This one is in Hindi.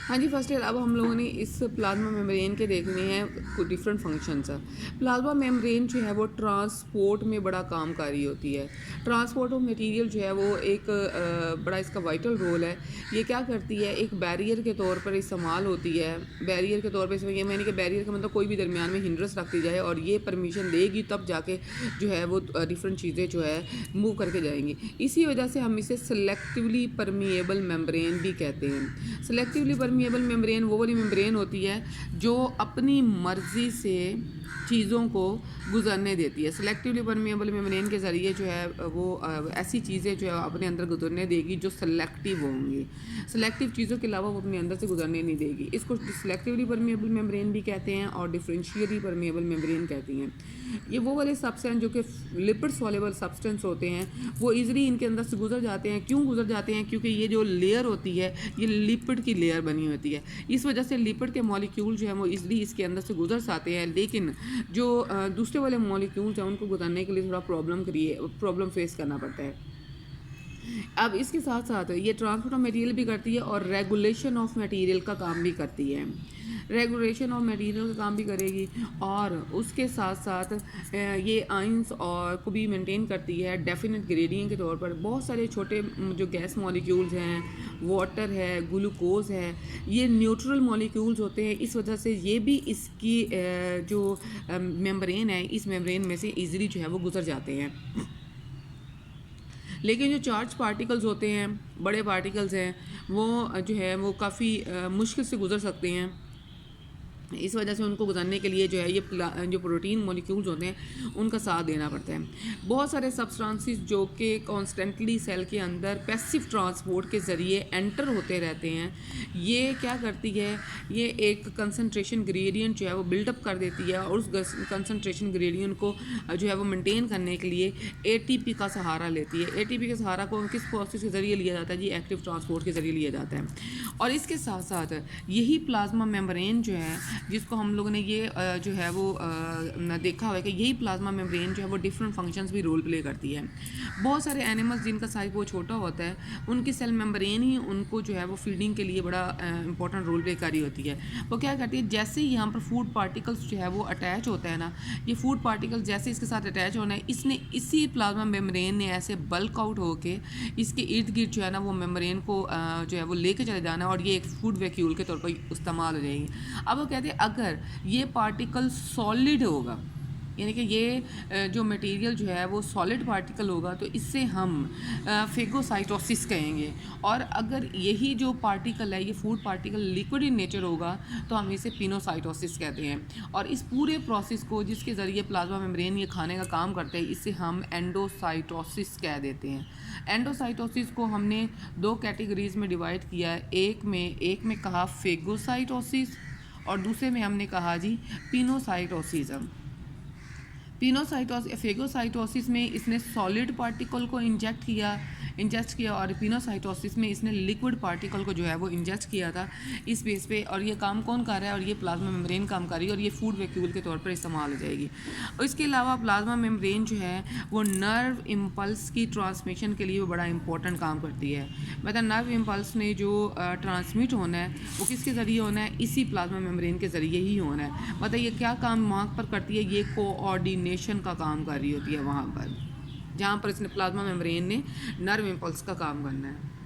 हाँ जी, फर्स्ट ईयर अब हम लोगों ने इस प्लाज़्मा मेम्ब्रेन के देखने हैं कुछ डिफरेंट फंक्शंस। प्लाज़्मा मेम्ब्रेन जो है वो ट्रांसपोर्ट में बड़ा कामकारी होती है। ट्रांसपोर्ट ऑफ मटेरियल जो है वो एक बड़ा इसका वाइटल रोल है। ये क्या करती है, एक बैरियर के तौर पर इस्तेमाल होती है। बैरियर के तौर पे इसमें ये मैंने कि बैरियर का मतलब कोई भी दरमियान में हिंड्रेंस रख दी जाए और ये परमिशन देगी तब जाके जो है वो डिफरेंट चीज़ें जो है मूव करके जाएंगी। इसी वजह से हम इसे सेलेक्टिवली परमिएबल मेम्ब्रेन भी कहते हैं। सेलेक्टिवली परमिएबल मेम्ब्रेन वो वाली मेम्ब्रेन होती है जो अपनी मर्ज़ी से चीज़ों को गुजरने देती है। सेलेक्टिवली परमिएबल मेम्ब्रेन के ज़रिए जो है वो ऐसी चीज़ें जो है अपने अंदर गुजरने देगी जो सेलेक्टिव होंगी। सेलेक्टिव चीज़ों के अलावा वो अपने अंदर से गुजरने नहीं देगी। इसको सेलेक्टिवली परमिएबल मेम्ब्रेन भी कहते हैं और डिफरेंशियली परमिएबल मेम्ब्रेन कहती हैं। ये वो वाले सब्सटेंस जो कि लिपिड सॉल्युबल सब्सटेंस होते हैं वो ईज़िली इनके अंदर से गुजर जाते हैं। क्यों गुजर जाते हैं? क्योंकि ये जो लेयर होती है ये लिपिड की लेयर बनी होती है। इस वजह से लिपिड के मॉलिक्यूल जो है वो ईज़िली इसके अंदर से गुजर जाते हैं। लेकिन जो दूसरे वाले मॉलिक्यूल्स हैं उनको गुजरने के लिए थोड़ा प्रॉब्लम फेस करना पड़ता है। अब इसके साथ साथ ये ट्रांसपोर्ट ऑफ मटेरियल भी करती है और रेगुलेशन ऑफ मटेरियल का काम भी करती है। रेगुलेशन ऑफ मटेरियल का काम भी करेगी और उसके साथ साथ ये आइंस और को भी मेंटेन करती है डेफिनेट ग्रेडियंट के तौर पर। बहुत सारे छोटे जो गैस मॉलिक्यूल्स हैं, वाटर है, ग्लूकोज है, ये न्यूट्रल मॉलिक्यूल्स होते हैं। इस वजह से ये भी इसकी जो मेम्ब्रेन है इस मेम्ब्रेन में से ईज़िली जो है वो गुजर जाते हैं। लेकिन जो चार्ज पार्टिकल्स होते हैं, बड़े पार्टिकल्स हैं, वो जो है वो काफ़ी मुश्किल से गुजर सकते हैं। इस वजह से उनको गुजरने के लिए जो है ये जो प्रोटीन मॉलिक्यूल्स होते हैं उनका साथ देना पड़ता है। बहुत सारे सब्सटेंसेस जो कि कॉन्स्टेंटली सेल के अंदर पैसिव ट्रांसपोर्ट के ज़रिए एंटर होते रहते हैं, ये क्या करती है, ये एक कंसंट्रेशन ग्रेडियंट जो है वो बिल्डअप कर देती है और उस कंसंट्रेशन ग्रेडियंट को जो है वो मेंटेन करने के लिए एटीपी का सहारा लेती है। एटीपी के सहारा को किस प्रोसेस के ज़रिए लिया जाता है जी? एक्टिव ट्रांसपोर्ट के ज़रिए लिया जाता है। और इसके साथ साथ यही प्लाज्मा मेम्ब्रेन जो है जिसको हम लोगों ने ये जो है वो देखा हुआ है कि यही प्लाज्मा मेम्ब्रेन जो है वो डिफरेंट फंक्शंस भी रोल प्ले करती है। बहुत सारे एनिमल्स जिनका साइज बहुत छोटा होता है उनकी सेल मेम्ब्रेन ही उनको जो है वो फीडिंग के लिए बड़ा इंपॉर्टेंट रोल प्ले कर रही होती है। वो क्या करती है, जैसे ही यहाँ पर फूड पार्टिकल्स जो है वो अटैच होता है ना, ये फूड पार्टिकल्स जैसे इसके साथ अटैच होना है, इसने इसी प्लाज्मा मेम्ब्रेन ने ऐसे बल्क आउट होके इसके इर्द गिर्द जो है ना वो मेम्ब्रेन को जो है वो लेके चले जाना और ये एक फूड वैक्यूल के तौर पर इस्तेमाल हो जाएगी। अब वो कहते हैं अगर ये पार्टिकल सॉलिड होगा, यानी कि ये जो मटेरियल जो है वो सॉलिड पार्टिकल होगा तो इससे हम फेगोसाइटोसिस कहेंगे। और अगर यही जो पार्टिकल है ये food particle liquid in nature होगा तो हम इसे पिनोसाइटोसिस कहते हैं। और इस पूरे प्रोसेस को जिसके ज़रिए प्लाज्मा मेम्ब्रेन ये खाने का काम करते हैं इसे हम एंडोसाइटोसिस कह देते हैं। एंडोसाइटोसिस को हमने दो कैटेगरीज में डिवाइड किया है। एक में कहा फेगोसाइटोसिस और दूसरे में हमने कहा जी पिनोसाइटोसिस। फेगोसाइटोसिस में इसने सॉलिड पार्टिकल को इंजेक्ट किया और पिनोसाइटोसिस में इसने लिक्विड पार्टिकल को जो है वो इंजेक्ट किया था इस बेस पे। और ये काम कौन कर रहा है? और ये प्लाज्मा मेम्ब्रेन काम कर रही है और ये फूड वैक्यूल के तौर पर इस्तेमाल हो जाएगी। और इसके अलावा प्लाज्मा मेम्ब्रेन जो है वो नर्व इम्पल्स की ट्रांसमिशन के लिए वो बड़ा इंपॉर्टेंट काम करती है। मतलब नर्व इम्पल्स ने जो ट्रांसमिट होना है वो किसके ज़रिए होना है? इसी प्लाज्मा मेम्ब्रेन के ज़रिए ही होना है। मतलब ये क्या काम वहाँ पर करती है? ये कोऑर्डिनेशन का काम कर रही होती है वहाँ पर, जहाँ पर इसने प्लाज्मा मेम्ब्रेन ने नर्व इम्पल्स का काम करना है।